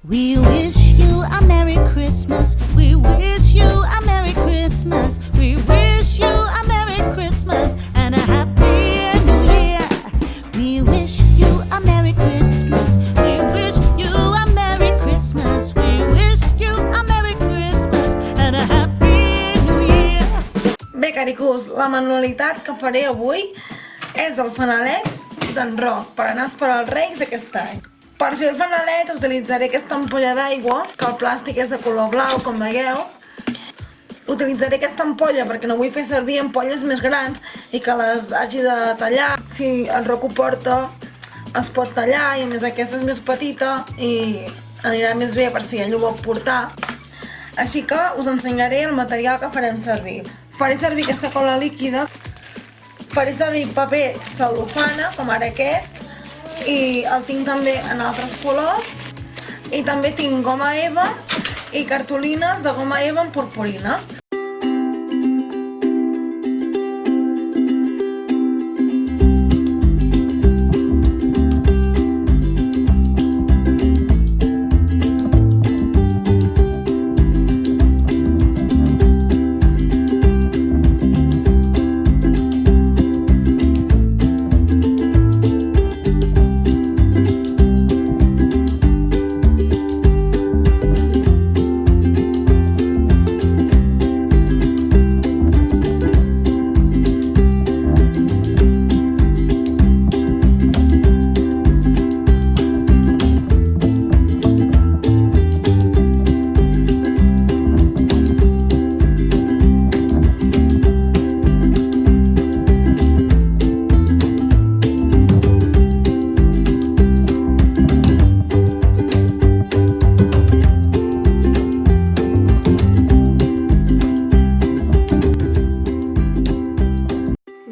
We wish you a Merry Christmas. We wish you a Merry Christmas. We wish you a Merry Christmas and a Happy New Year. We wish you a Merry Christmas. We wish you a Merry Christmas. We wish you a Merry Christmas and a Happy New Year. Bé, caricús, la manualitat que faré avui és el fanalet d'en Roc per anar a esperar els Reis aquest any. Per fer el fanalet utilitzaré aquesta ampolla d'aigua, que el plàstic és de color blau, com veieu. Utilitzaré aquesta ampolla perquè no vull fer servir ampolles més grans i que les hagi de tallar. Si el Roc ho porta, es pot tallar i a més aquesta és més petita i anirà més bé per si ell ho vol portar. Així que us ensenyaré el material que farem servir. Faré servir aquesta cola líquida, faré servir paper cel·lofana, com ara aquest, i el tinc també en altres colors, i també tinc goma eva i cartolines de goma eva amb purpurina.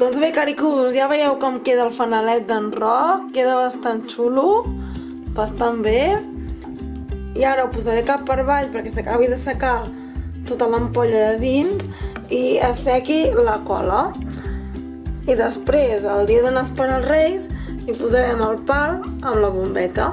Doncs bé, caricús, ja veieu com queda el fanalet d'en Roc, queda bastant xulo, bastant bé. I ara ho posaré cap per avall perquè s'acabi de secar tota l'ampolla de dins i assequi la cola. I després, el dia d'anar a esperar els Reis, hi posarem el pal amb la bombeta.